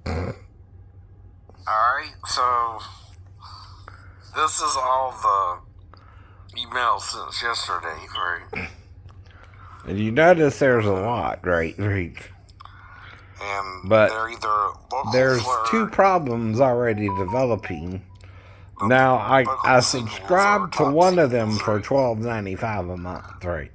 Alright, so this is all the emails since yesterday, right? And you notice there's a lot, right? And but they're either local there's flirt, 2 problems already developing. Now, I subscribe to one of them for $12.95 a month, right?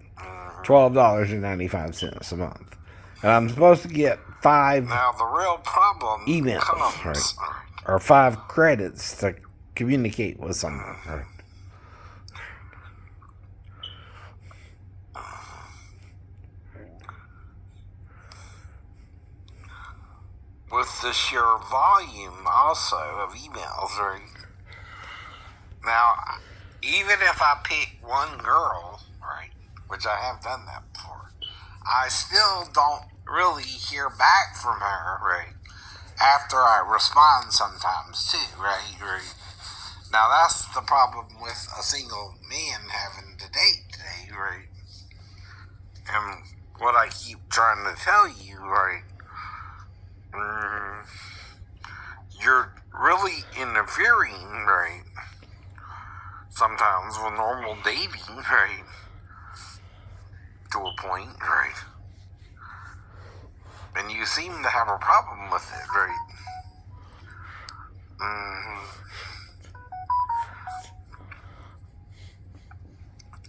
$12.95 a month. And I'm supposed to get 5 now the real problem emails, comes, right? Or 5 credits to communicate with someone, right? with the sheer volume also of emails, right? Now, even if I pick one girl, right, which I have done that before, I still don't really hear back from her, right, after I respond sometimes too, right? Now that's the problem with a single man having to date today, right? And what I keep trying to tell you, right, you're really interfering, right, sometimes with normal dating, right, to a point, right? And you seem to have a problem with it, right?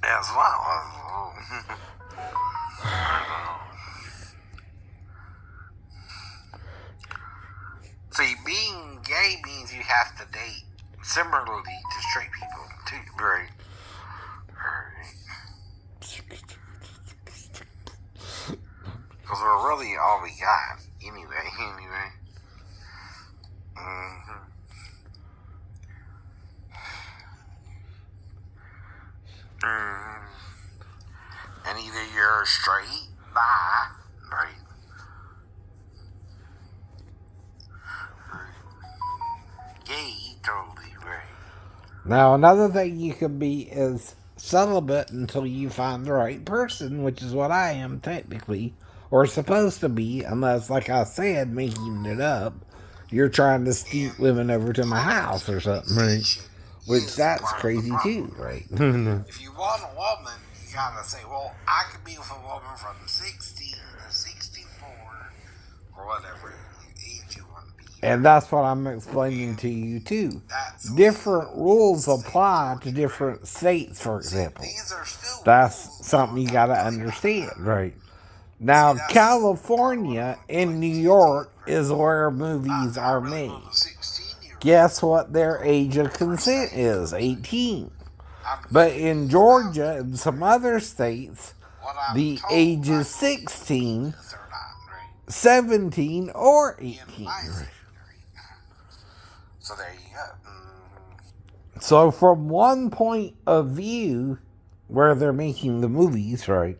As well. See, being gay means you have to date similarly to straight people, too, right? Because we're really all we got, anyway. And either you're straight, bi, right? Gay, totally, right? Now, another thing you can be is celibate until you find the right person, which is what I am technically, or supposed to be, unless, like I said, making it up, you're trying to sneak women over to my house or something, right? Which that's crazy too, right? If you want a woman, you gotta say, well, I could be with a woman from 16 to 64, or whatever age you want to be. And that's what I'm explaining to you too. Different rules apply to different states, for example. That's something you gotta understand, right? Now, California and New York is where movies are made. Guess what their age of consent is? 18. But in Georgia and some other states, the age is 16, 17, or 18. So there you go. So from one point of view, where they're making the movies, right,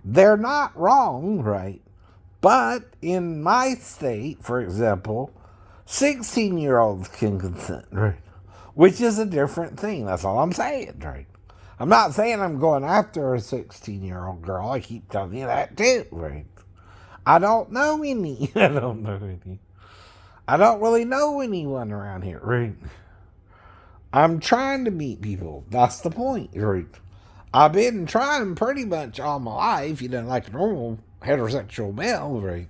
they're not wrong, right? But in my state, for example, 16-year-olds can consent, right? Which is a different thing. That's all I'm saying, right? I'm not saying I'm going after a 16-year-old girl. I keep telling you that too, right? I don't know any. I don't really know anyone around here, right? I'm trying to meet people. That's the point, right? I've been trying pretty much all my life, like a normal heterosexual male, right?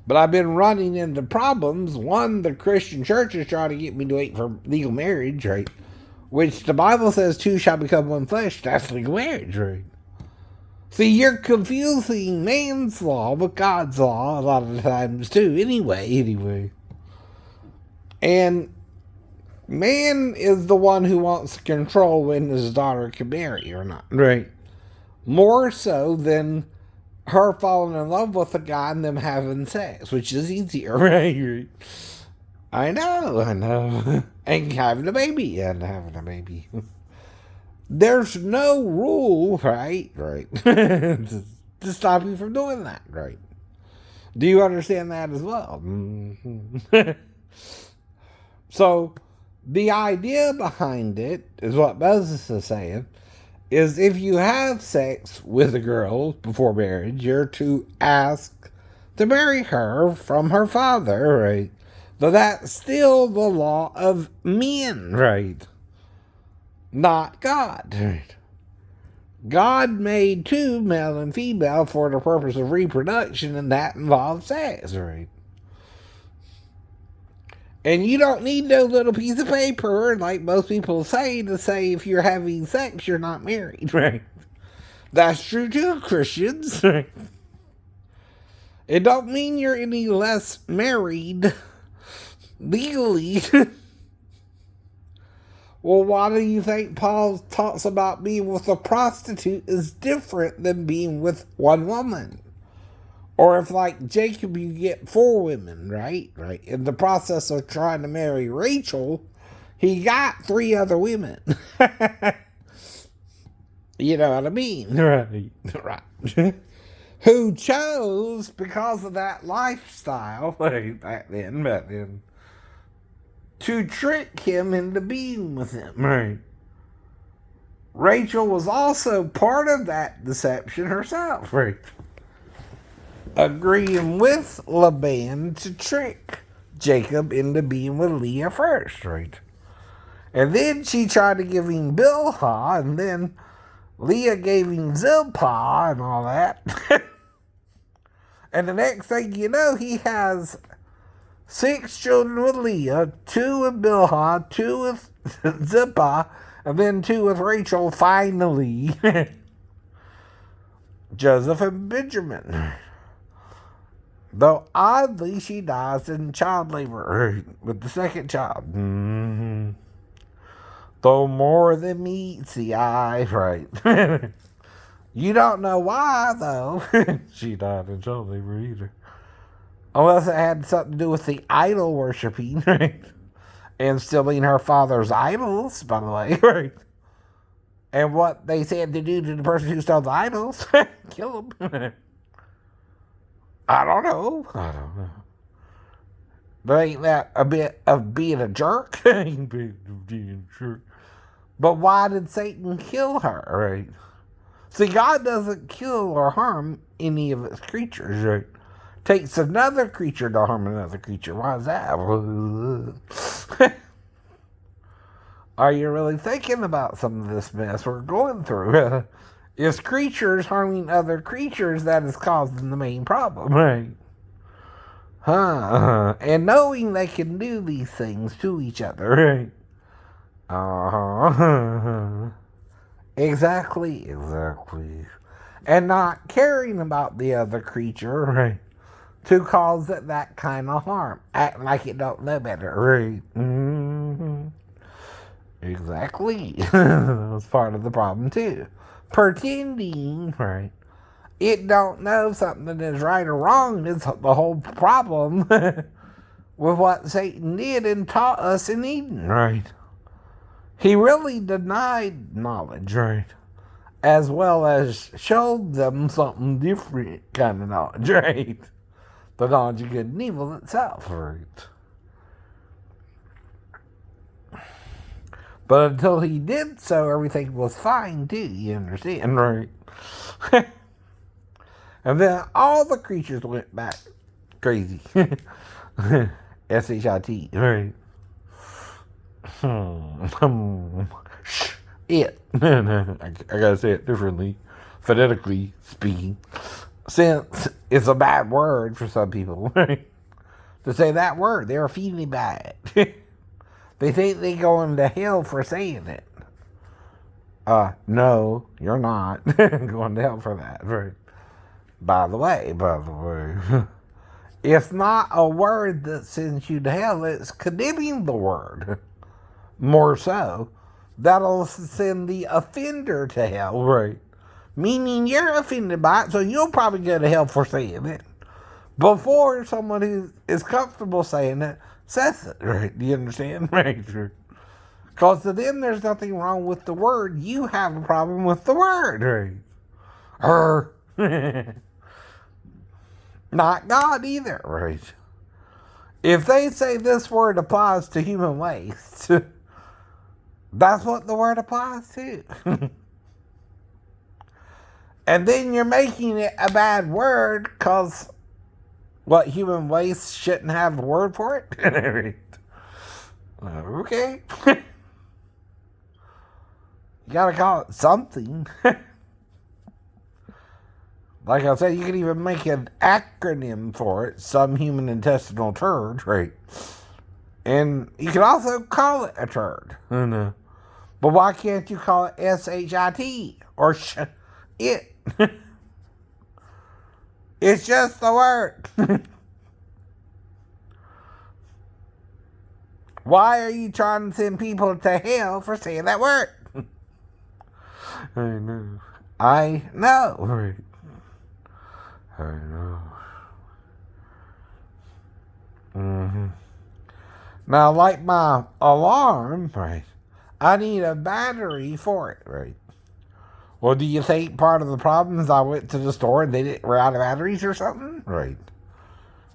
But I've been running into problems. One, the Christian church is trying to get me to wait for legal marriage, right? Which the Bible says 2 shall become 1 flesh. That's legal marriage, right? See, you're confusing man's law with God's law a lot of the times, too. Anyway. And man is the one who wants to control when his daughter can marry or not, right? More so than her falling in love with a guy and them having sex, which is easier, right? I know. And having a baby. There's no rule, right? to stop you from doing that, right? Do you understand that as well? So, the idea behind it is what Moses is saying, is if you have sex with a girl before marriage, you're to ask to marry her from her father, right? But that's still the law of men, right? Not God, right? God made two, male and female, for the purpose of reproduction, and that involves sex, right? And you don't need no little piece of paper, like most people say, to say if you're having sex, you're not married, right? That's true too, Christians. Right? It don't mean you're any less married legally. Well, why do you think Paul talks about being with a prostitute is different than being with one woman? Or if, like Jacob, you get 4 women, right? Right. In the process of trying to marry Rachel, he got 3 other women. You know what I mean? Right. Right. Who chose, because of that lifestyle, back then, to trick him into being with him. Right. Rachel was also part of that deception herself. Right. Agreeing with Laban to trick Jacob into being with Leah first, right? And then she tried to give him Bilhah, and then Leah gave him Zilpah and all that. And the next thing you know, he has 6 children with Leah, 2 with Bilhah, 2 with Zilpah, and then 2 with Rachel, finally. Joseph and Benjamin. Though oddly, she dies in child labor with the second child. Mm-hmm. Though more than meets the eye, right? You don't know why, though. She died in child labor either. Unless it had something to do with the idol worshipping, right? And stealing her father's idols, by the way, right? And what they said to do to the person who stole the idols, kill him. I don't know. But ain't that a bit of being a jerk? Ain't being a jerk. But why did Satan kill her, right? See, God doesn't kill or harm any of his creatures, right? Takes another creature to harm another creature. Why is that? Are you really thinking about some of this mess we're going through? It's creatures harming other creatures that is causing the main problem, right? And knowing they can do these things to each other, right? Exactly. And not caring about the other creature, right? To cause it that kind of harm. Acting like it don't know better, right? Mm-hmm. Exactly. That's part of the problem, too. Pretending, right? It don't know something is right or wrong is the whole problem with what Satan did and taught us in Eden, right? He really denied knowledge, right? As well as showed them something different kind of knowledge, right? The knowledge of good and evil itself, right? But until he did so, everything was fine too, you understand, right? And then all the creatures went back crazy. S-H-I-T, right? It. I gotta say it differently, phonetically speaking. Since it's a bad word for some people, right? To say that word, they're feeling bad. They think they're going to hell for saying it. No, you're not going to hell for that, right? By the way, it's not a word that sends you to hell, it's condemning the word. More so, that'll send the offender to hell, right? Meaning you're offended by it, so you'll probably go to hell for saying it. Before someone who is comfortable saying it says it, right? Do you understand? Right, sure. Because to them, there's nothing wrong with the word. You have a problem with the word, right? Not God either, right? If they say this word applies to human waste, that's what the word applies to. And then you're making it a bad word because What, human waste shouldn't have a word for it? Okay. You gotta call it something. Like I said, you could even make an acronym for it, some human intestinal turd, right? And you could also call it a turd. I know. But why can't you call it SHIT or it? It's just the word. Why are you trying to send people to hell for saying that word? I know. I know. Right. I know. Mm-hmm. Now, like my alarm, right, I need a battery for it, right? Well, do you think part of the problem is I went to the store and they didn't run out of batteries or something? Right.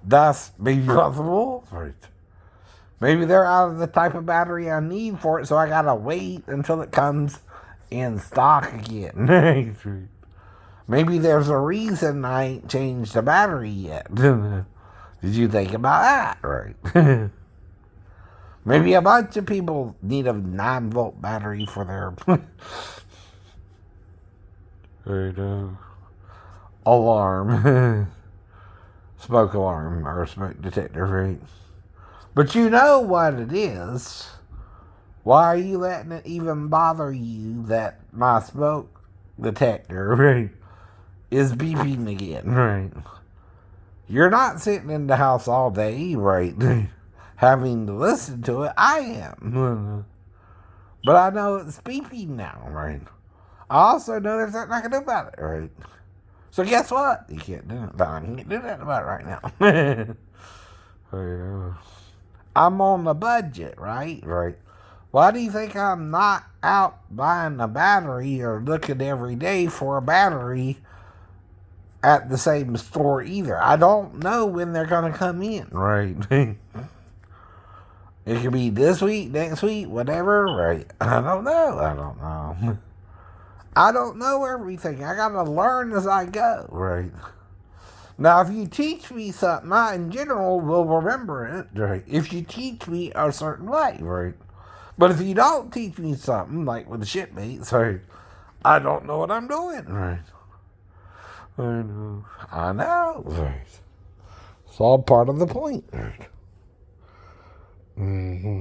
That's maybe possible. Right. Maybe they're out of the type of battery I need for it, so I gotta wait until it comes in stock again. Maybe there's a reason I ain't changed the battery yet. Did you think about that? Right. Maybe a bunch of people need a 9-volt battery for their alarm. Smoke alarm or smoke detector, right? But you know what it is. Why are you letting it even bother you that my smoke detector, right, is beeping again, right? You're not sitting in the house all day, right, having to listen to it. I am. But I know it's beeping now, right? I also know there's nothing I can do about it, right? So guess what? You can't do it. I can't do that about it right now. I'm on the budget, right? Right. Why do you think I'm not out buying a battery or looking every day for a battery at the same store either? I don't know when they're going to come in, right? It could be this week, next week, whatever, right? I don't know. I don't know everything. I got to learn as I go, right? Now, if you teach me something, I in general will remember it, right? If you teach me a certain way, right? But if you don't teach me something, like with the shipmates, right, I don't know what I'm doing, right? I know, right? It's all part of the point, right? Mm-hmm.